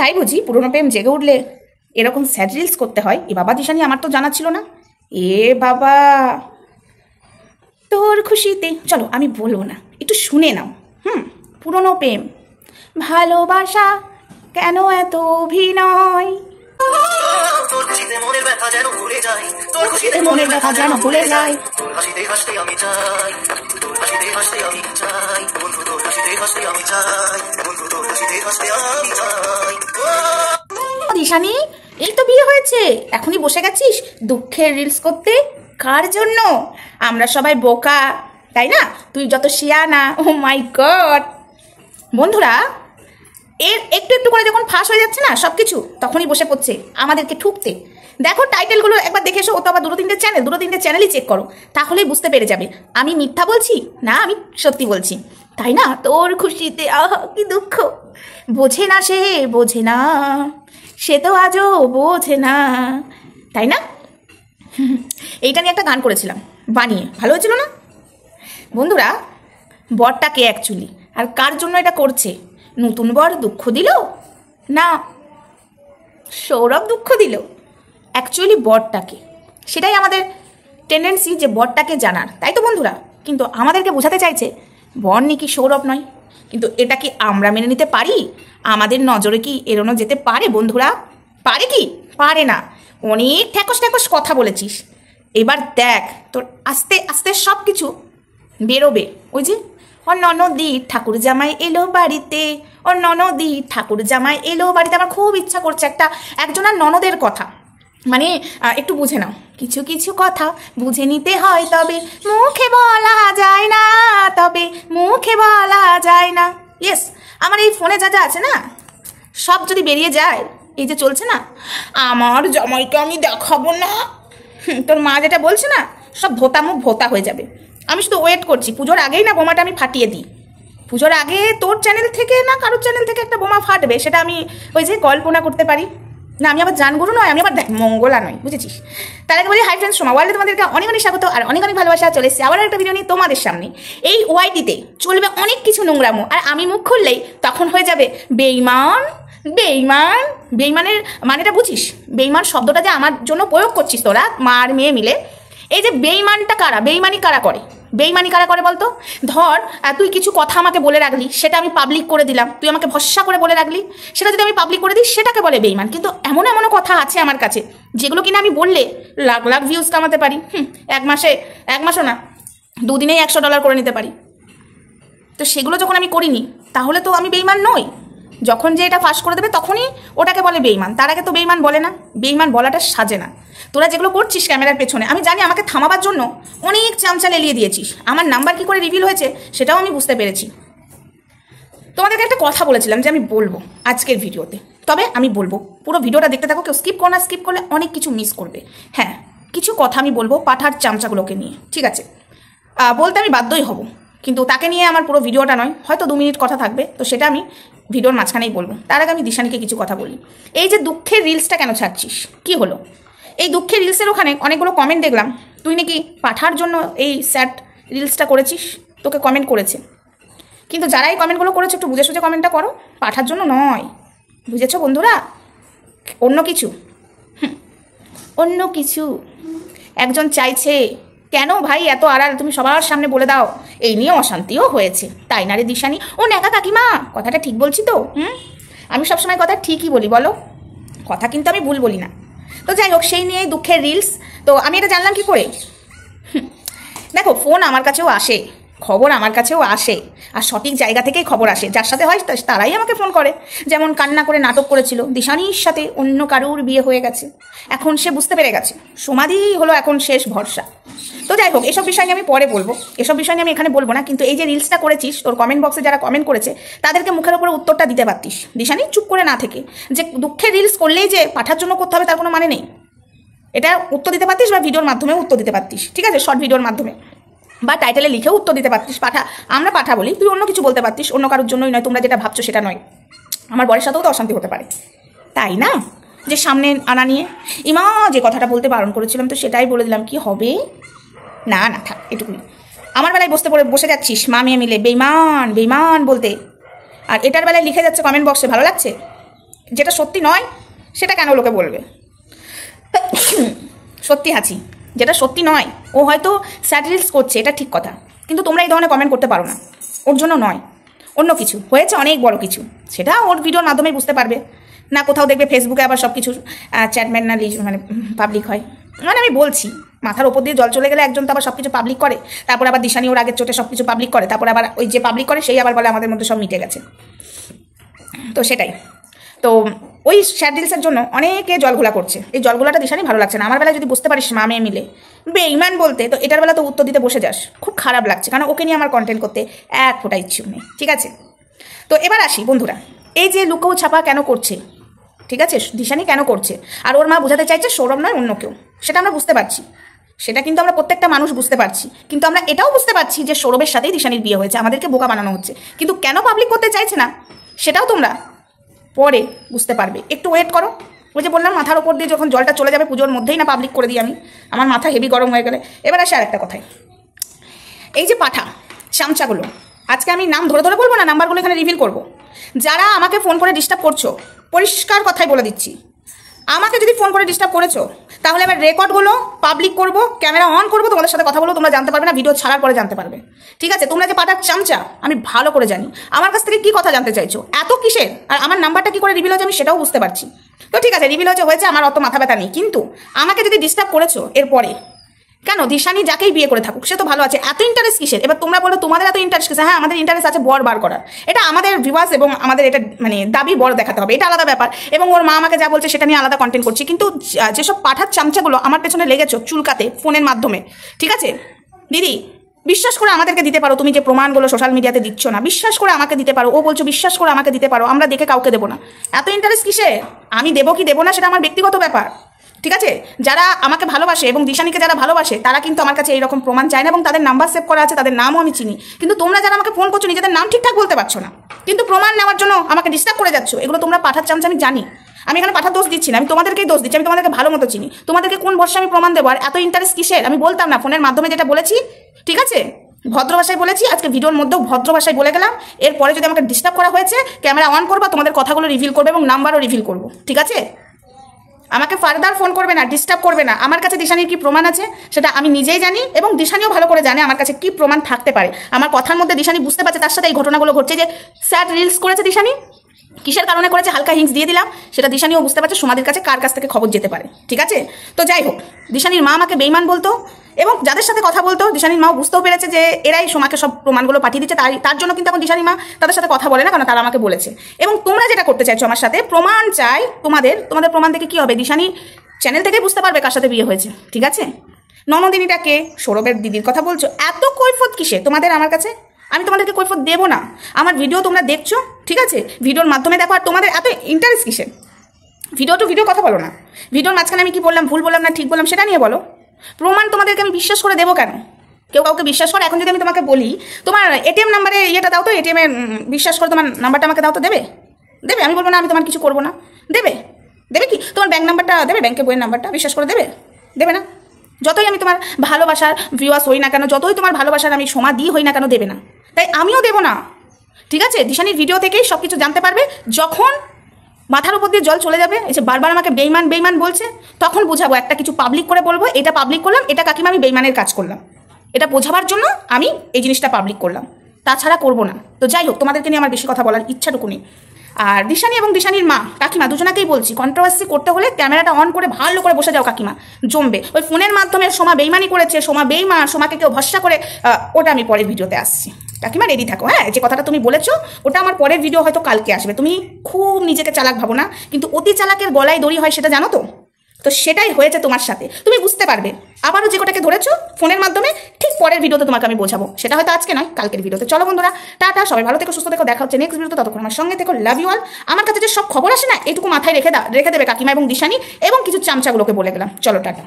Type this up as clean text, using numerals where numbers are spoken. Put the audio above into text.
তাই বুঝি পুরনো প্রেম জেগে উঠলে এরকম স্যাড রিলস করতে হয়? এ বাবা দিশানি, আমার তো জানা ছিল না। এ বাবা, তোর খুশিতে, চলো আমি বলবো না, একটু শুনে নাও। পুরনো প্রেম, ভালোবাসা কেন এত অভিনয়, তোর খুশিতে মনের ব্যথা যেন ভুলে যায়, তোর খুশিতে মনের ব্যথা যেন ভুলে যায়, তোর হাসিতে হাসতে আমি চাই, তোর হাসিতে হাসতে আমি চাই, বন্ধু তোর হাসিতে হাসতে আমি চাই, বন্ধু তোর হাসিতে হাসতে আমি চাই। দিশানি, এই তো বিয়ে হয়েছে, এখনই বসে গেছিস দুঃখের রিলস করতে? কার জন্য? আমরা সবাই বোকা, তাই না? তুই যত শিয়ানা। ও মাই গড! বন্ধুরা, এর একটু একটু করে যখন ফাঁস হয়ে যাচ্ছে না সব কিছু, তখনই বসে পড়ছে আমাদেরকে ঠুকতে। দেখো টাইটেলগুলো একবার দেখে এসো, ও তো আবার দুটো তিনটে চ্যানেলই চেক করো, তাহলেই বুঝতে পেরে যাবে আমি মিথ্যা বলছি না আমি সত্যি বলছি, তাই না? তোর খুশিতে আহা কি দুঃখ, বোঝে না সে, বোঝে না সে তো আজও বোঝে না, তাই না? এইটা নিয়ে একটা গান করেছিলাম বানিয়ে, ভালো হয়েছিল না? বন্ধুরা, বরটা কে অ্যাকচুয়ালি, আর কার জন্য এটা করছে? নতুন বর দুঃখ দিল না সৌরভ দুঃখ দিল? অ্যাকচুয়ালি বরটাকে, সেটাই আমাদের টেন্ডেন্সি যে বরটাকে জানার, তাই তো বন্ধুরা? কিন্তু আমাদেরকে বোঝাতে চাইছে বর নাকি সৌরভ নয়। কিন্তু এটা কি আমরা মেনে নিতে পারি? আমাদের নজরে কি এড়ানো যেতে পারে বন্ধুরা? পারে কি? পারে না। অনেক ঠ্যাকস ঠ্যাকস কথা বলেছিস, এবার দেখ তোর আস্তে আস্তে সব কিছু বেরোবে। ওই যে ও ননদি ঠাকুর জামাই এলো বাড়িতে, ও ননদি ঠাকুর জামাই এলো বাড়িতে। আমার খুব ইচ্ছা করছে একজনের ননদের কথা, মানে একটু বুঝে নাও, কিছু কিছু কথা বুঝে নিতে হয়, তবে মুখে বলা যায় না, তবে মুখে বলা যায় না। ইয়েস, আমার এই ফোনে যা যা আছে না সব যদি বেরিয়ে যায়, এই যে চলছে না, আমার জামাইকে আমি দেখাবো না, তোর মা যেটা বলছে না, সব ভোতা মুখ ভোতা হয়ে যাবে। আমি শুধু ওয়েট করছি পুজোর আগেই না বোমাটা আমি ফাটিয়ে দিই। পুজোর আগে তোর চ্যানেল থেকে না কারোর চ্যানেল থেকে একটা বোমা ফাটবে, সেটা আমি ওই যে কল্পনা করতে পারি না। আমি আবার জানগুরু নয়, আমি আবার মঙ্গলা নয়, বুঝেছিস? তার আগে বলি, হাই ফ্রেন্ডস, সোমা ওয়ার্ল্ডে তোমাদেরকে অনেক অনেক স্বাগত আর অনেক অনেক ভালোবাসা। চলে এসেছি আবার একটা ভিডিও নিয়ে তোমাদের সামনে। এই ওয়াইটিতে চলবে অনেক কিছু নোংরামো, আর আমি মুখ খুললেই তখন হয়ে যাবে বেইমান বেইমান। বেইমানের মানেটা বুঝিস? বেইমান শব্দটা যে আমার জন্য প্রয়োগ করছিস তোরা মা আর মেয়ে মিলে, এই যে বেইমানটা কারা, বেইমানি কারা করে? বেইমানি কারা করে বলতো? ধর তুই কিছু কথা আমাকে বলে রাখলি, সেটা আমি পাবলিক করে দিলাম, তুই আমাকে ভরসা করে বলে রাখলি, সেটা যদি আমি পাবলিক করে দিই সেটাকে বলে বেইমান। কিন্তু এমন এমনও কথা আছে আমার কাছে যেগুলো কিনা আমি বললে লাখ লাখ ভিউজ কামাতে পারি। এক মাসও না, দুদিনেই $100 করে নিতে পারি। তো সেগুলো যখন আমি করিনি, তাহলে তো আমি বেইমান নই। যখন যে এটা ফাঁস করে দেবে তখনই ওটাকে বলে বেইমান, তার আগে তো বেইমান বলে না। বেইমান বলাটা সাজে না। তোরা যেগুলো করছিস ক্যামেরার পেছনে, আমি জানি আমাকে থামাবার জন্য অনেক চামচাল এলিয়ে দিয়েছিস। আমার নাম্বার কি করে রিভিল হয়েছে সেটাও আমি বুঝতে পেরেছি। তোমাদেরকে একটা কথা বলেছিলাম যে আমি বলবো আজকের ভিডিওতে, তবে আমি বলবো, পুরো ভিডিওটা দেখতে থাকো, কেউ স্কিপ করো না, স্কিপ করলে অনেক কিছু মিস করবে। হ্যাঁ, কিছু কথা আমি বলবো পাঠার চামচাগুলোকে নিয়ে, ঠিক আছে? বলতে আমি বাধ্যই হব, কিন্তু তাকে নিয়ে আমার পুরো ভিডিওটা নয়, হয়তো 2 মিনিট কথা থাকবে, তো সেটা আমি ভিডিওর মাঝখানেই বলবো। তার আগে আমি দিশানিকে কিছু কথা বলি। এই যে দুঃখের রিলসটা কেন ছাড়ছিস, কি হলো? এই দুঃখের রিলসের ওখানে অনেকগুলো কমেন্ট দেখলাম, তুই নাকি পাঠার জন্য এই স্যাড রিলসটা করেছিস, তোকে কমেন্ট করেছে। কিন্তু যারা এই কমেন্টগুলো করেছে একটু বুঝে সুঝে কমেন্টটা করো, পাঠার জন্য নয়, বুঝেছো বন্ধুরা? অন্য কিছু, অন্য কিছু একজন চাইছে। কেন ভাই এত আড়াল, তুমি সবার সামনে বলে দাও। এই নিয়ে অশান্তিও হয়েছে, তাই না রে দিশানি? ও নেকা কাকিমা, কথাটা ঠিক বলছি তো? আমি সবসময় কথা ঠিকই বলি, বলো? কথা কিন্তু আমি ভুল বলি না। তো যাই হোক, সেই নিয়ে দুঃখের রিলস। তো আমি এটা জানলাম কি করে? দেখো, ফোন আমার কাছেও আসে, খবর আমার কাছেও আসে, আর সঠিক জায়গা থেকেই খবর আসে। যার সাথে হয় তারাই আমাকে ফোন করে। যেমন কান্না করে নাটক করেছিল, দিশানির সাথে অন্য কারুর বিয়ে হয়ে গেছে, এখন সে বুঝতে পেরে গেছে সমাধি হলো এখন শেষ ভরসা। তো যাই হোক, এসব বিষয় নিয়ে আমি পরে বলবো, এসব বিষয় নিয়ে আমি এখানে বলবো না। কিন্তু এই যে রিলসটা করেছিস, তোর কমেন্ট বক্সে যারা কমেন্ট করেছে তাদেরকে মুখের উপরে উত্তরটা দিতে পারতিস দিশানি, চুপ করে না থেকে। যে দুঃখের রিলস করলেই যে পাঠার জন্য করতে হবে তার কোনো মানে নেই। এটা উত্তর দিতে পারতিস, বা ভিডিওর মাধ্যমেও উত্তর দিতে পারতিস, ঠিক আছে? শর্ট ভিডিওর মাধ্যমে বা টাইটেলে লিখেও উত্তর দিতে পারতিস। আমরা পাঠা বলি, তুই অন্য কিছু বলতে পারতিস, অন্য কারোর জন্যই নয়, তোমরা যেটা ভাবছো সেটা নয়। আমার বরের সাথেও তো অশান্তি হতে পারে, তাই না? যে সামনে আনা নিয়ে ইমা যে কথাটা বলতে বারণ করেছিলাম, তো সেটাই বলে দিলাম, কি হবে? না না, থাক এটুকুই। আমার বেলায় বসে যাচ্ছিস মা মেয়ে মিলে বেইমান বেইমান বলতে, আর এটার বেলায় লিখে যাচ্ছে কমেন্ট বক্সে, ভালো লাগছে? যেটা সত্যি নয় সেটা কেন লোকে বলবে? সত্যি হাসি, যেটা সত্যি নয় ও হয়তো স্যাড রিলস করছে, এটা ঠিক কথা, কিন্তু তোমরা এই ধরনের কমেন্ট করতে পারো না। ওর জন্য নয়, অন্য কিছু হয়েছে, অনেক বড় কিছু, সেটা ওর ভিডিওর মাধ্যমে বুঝতে পারবে না। কোথাও দেখবে ফেসবুকে আবার সব কিছু চ্যাটম্যান না মানে পাবলিক হয়, মানে আমি বলছি মাথার ওপর দিয়ে জল চলে গেলে একজন তো আবার সব কিছু পাবলিক করে, তারপর আবার দিশানি ওর আগের চোটে সব কিছু পাবলিক করে, তারপর আবার ওই যে পাবলিক করে সেই আবার বলে আমাদের মধ্যে সব মিটে গেছে। তো সেটাই, তো ওই স্যাড রিলসের জন্য অনেকে জলঘোলা করছে। এই জলঘোলাটা দিশানি ভালো লাগছে না। আমার বেলায় যদি বুঝতে পারিস মা মেয়ে মিলে বেঈমান বলতে, তো এটার বেলা তো উত্তর দিতে বসে যাস, খুব খারাপ লাগছে, কারণ ওকে নিয়ে আমার কন্টেন্ট করতে এক ফোঁটা ইচ্ছুক নেই। ঠিক আছে, তো এবার আসি বন্ধুরা, এই যে লুকো ছাপা কেন করছে, ঠিক আছে, দিশানি কেন করছে, আর ওর মা বোঝাতে চাইছে সৌরভ নয় অন্য কেউ, সেটা আমরা বুঝতে পারছি, সেটা কিন্তু আমরা প্রত্যেকটা মানুষ বুঝতে পারছি, কিন্তু আমরা এটাও বুঝতে পারছি যে সৌরভের সাথেই দিশানির বিয়ে হয়েছে, আমাদেরকে বোকা বানানো হচ্ছে, কিন্তু কেন পাবলিক করতে চাইছে না সেটাও তোমরা পরে বুঝতে পারবে, একটু ওয়েট করো। ওই যে বললাম মাথার ওপর দিয়ে যখন জলটা চলে যাবে পুজোর মধ্যেই না পাবলিক করে দিই আমি, আমার মাথা হেভি গরম হয়ে গেলে। এবার আসে আরেকটা কথায়, এই যে পাঠা চামচাগুলো, আজকে আমি নাম ধরে ধরে বলবো না, নাম্বারগুলো এখানে রিভিল করব। যারা আমাকে ফোন করে ডিস্টার্ব করছো, পরিষ্কার কথাই বলে দিচ্ছি, আমাকে যদি ফোন করে ডিস্টার্ব করেছো তাহলে এবার রেকর্ডগুলো পাবলিক করব, ক্যামেরা অন করবো, তোমাদের সাথে কথা বলবো, তোমরা জানতে পারবে না, ভিডিও ছাড়ার পরে জানতে পারবে। ঠিক আছে, তোমরা যে পাঠার চামচা আমি ভালো করে জানি, আমার কাছ থেকে কি কথা জানতে চাইছো, এত কিসের, আর আমার নাম্বারটা কি করে রিভিল হয়েছে আমি সেটাও বুঝতে পারছি। তো ঠিক আছে, রিভিল হয়েছে, আমার অত মাথা ব্যথা নেই, কিন্তু আমাকে যদি ডিস্টার্ব করেছো এরপরে, কেন দিশানি যাকেই বিয়ে করে থাকুক সে তো ভালো আছে, এত ইন্টারেস্ট কিসের? এবার তোমরা বলো তোমাদের এত ইন্টারেস্ট কিসের? হ্যাঁ, আমাদের ইন্টারেস্ট আছে বর বার করার, এটা আমাদের ভিউয়ার্স এবং আমাদের এটা মানে দাবি বর দেখাতে হবে, এটা আলাদা ব্যাপার, এবং ওর মা আমাকে যা বলছে সেটা নিয়ে আলাদা কন্টেন্ট করছি। কিন্তু যেসব পাঠার চামচাগুলো আমার পেছনে লেগেছো চুলকাতে ফোনের মাধ্যমে, ঠিক আছে দিদি, বিশ্বাস করে আমাদেরকে দিতে পারো, তুমি যে প্রমাণগুলো সোশ্যাল মিডিয়াতে দিচ্ছ না, বিশ্বাস করে আমাকে দিতে পারো, ও বলছো বিশ্বাস করে আমাকে দিতে পারো, আমরা দেখে কাউকে দেবো না, এত ইন্টারেস্ট কিসে? আমি দেবো কি দেবো না সেটা আমার ব্যক্তিগত ব্যাপার, ঠিক আছে। যারা আমাকে ভালোবাসে এবং দিশানিকে যারা ভালোবাসে তারা কিন্তু আমার কাছে এইরকম প্রমাণ চায় না, এবং তাদের নাম্বার সেভ করা আছে, তাদের নামও আমি চিনি, কিন্তু তোমরা যারা আমাকে ফোন করছো নিজেদের নাম ঠিকঠাক বলতে পারছো না, কিন্তু প্রমাণ নেওয়ার জন্য আমাকে ডিস্টার্ব করে যাচ্ছ, এগুলো তোমরা পাঠার চামচা আমি জানি, আমি এখানে পাঠার দোষ দিচ্ছি না, আমি তোমাদেরকেই দোষ দিচ্ছি, আমি তোমাদেরকে ভালো মতো চিনি, তোমাদেরকে কোন ভরসা আমি প্রমাণ দেবো, আর এত ইন্টারেস্ট কিসের আমি বলতাম না, ফোনের মাধ্যমে যেটা বলেছি, ঠিক আছে, ভদ্র ভাষায় বলেছি, আজকে ভিডিওর মধ্যেও ভদ্র ভাষায় বলে গেলাম, এরপরে যদি আমাকে ডিস্টার্ব করা হয়েছে ক্যামেরা অন করবা, তোমাদের কথাগুলো রিভিল করবে এবং নাম্বারও রিভিল করবো, ঠিক আছে। আমাকে ফার্দার ফোন করবে না, ডিস্টার্ব করবে না, আমার কাছে দিশানির কি প্রমাণ আছে সেটা আমি নিজেই জানি, এবং দিশানিও ভালো করে জানে আমার কাছে কি প্রমাণ থাকতে পারে। আমার কথার মধ্যে দিশানি বুঝতে পারছে তার সাথে এই ঘটনাগুলো ঘটছে, যে স্যাড রিলস করেছে দিশানি, কিসের কারণে করেছে, হালকা হিংস দিয়ে দিলাম, সেটা দিশানিও বুঝতে পারছে সোমাদির কাছে কার কাছ থেকে খবর যেতে পারে, ঠিক আছে। তো যাই হোক, দিশানির মা আমাকে বেইমান বলতো, এবং যাদের সাথে কথা বলতো দিশানির মাও বুঝতেও পেরেছে যে এরাই সোমাকে সব প্রমাণগুলো পাঠিয়ে দিচ্ছে, তার জন্য কিন্তু এখন দিশানির মা তাদের সাথে কথা বলে না, কারণ তারা আমাকে বলেছে। এবং তোমরা যেটা করতে চাইছো আমার সাথে, প্রমাণ চাই তোমাদের প্রমাণ থেকে কি হবে, দিশানি চ্যানেল থেকে বুঝতে পারবে কার সাথে বিয়ে হয়েছে, ঠিক আছে। ননদিনীটাকে, সৌরভের দিদির কথা বলছো, এত কৈফত কিসে তোমাদের আমার কাছে? আমি তোমাদেরকে কৈফত দেবো না, আমার ভিডিও তোমরা দেখছো, ঠিক আছে, ভিডিওর মাধ্যমে দেখো, আর তোমাদের এত ইন্টারেস্ট কিসে? ভিডিও টু ভিডিও কথা বলো না, ভিডিওর মাঝখানে আমি কি বললাম, ভুল বললাম না ঠিক বললাম সেটা নিয়ে বলো। প্রমাণ তোমাদেরকে আমি বিশ্বাস করে দেবো কেন? কেউ কাউকে বিশ্বাস করে? এখন যদি আমি তোমাকে বলি তোমার এটিএম নাম্বারে ইয়েটা দাও তো, এটিএমে বিশ্বাস করে তোমার নাম্বারটা আমাকে দাও তো, দেবে? দেবে? আমি বলবো না আমি তোমার কিছু করবো না, দেবে? দেবে কি? তোমার ব্যাংক নাম্বারটা দেবে, ব্যাংকের বইয়ের নাম্বারটা বিশ্বাস করে দেবে? দেবে না। যতই আমি তোমার ভালোবাসার ভিউয়ার্স হই না কেন, যতই তোমার ভালোবাসার আমি সময় দিই হই না কেন, দেবে না, তাই আমিও দেবো না, ঠিক আছে। দিশানির ভিডিও থেকেই সব কিছু জানতে পারবে, যখন মাথার উপর দিয়ে জল চলে যাবে, এই যে বারবার আমাকে বেইমান বেইমান বলছে, তখন বোঝাবো, একটা কিছু পাবলিক করে বলবো এটা পাবলিক করলাম, এটা কাকিমা আমি বেইমানের কাজ করলাম, এটা বোঝাবার জন্য আমি এই জিনিসটা পাবলিক করলাম, তাছাড়া করবো না। তো যাই হোক, তোমাদেরকে নিয়ে আমার বেশি কথা বলার ইচ্ছাটুকু নেই। আর দিশানি এবং দিশানির মা কাকিমা দুজনাকেই বলছি, কন্ট্রোভার্সি করতে হলে ক্যামেরাটা অন করে ভালো করে বসে যাও কাকিমা, জমবে। ওই ফোনের মাধ্যমে সোমা বেইমানি করেছে, সোমা বেইমান, সোমাকে কেউ ভরসা করে, ওটা আমি পরের ভিডিওতে আসছি, কাকিমা রেডি থাকো। হ্যাঁ, যে কথাটা তুমি বলেছো ওটা আমার পরের ভিডিও হয়তো কালকে আসবে। তুমি খুব নিজেকে চালাক ভাবো না, কিন্তু অতি চালাকের গলায় দড়ি হয় সেটা জানো তো, তো সেটাই হয়েছে তোমার সাথে, তুমি বুঝতে পারবে। আবারও যে কটাকে ধরেছো ফোনের মাধ্যমে, ঠিক পরের ভিডিওতে তোমাকে আমি বোঝাবো, সেটা হয়তো আজকে নয় কালকের ভিডিওতে। চলো বন্ধুরা, টাটা, সবাই ভালো থেকো, সুস্থ থেকো, দেখা হচ্ছে নেক্সট ভিডিওতে, ততক্ষণ আমার সঙ্গে থেকো, লাভ ইউ অল। আমার কাছে যে সব খবর আসে না, এটুকু মাথায় রেখে দেবে কাকিমা এবং দিশানি, এবং কিছু চামচাগুলোকে বলে গেলাম। চলো টাটা।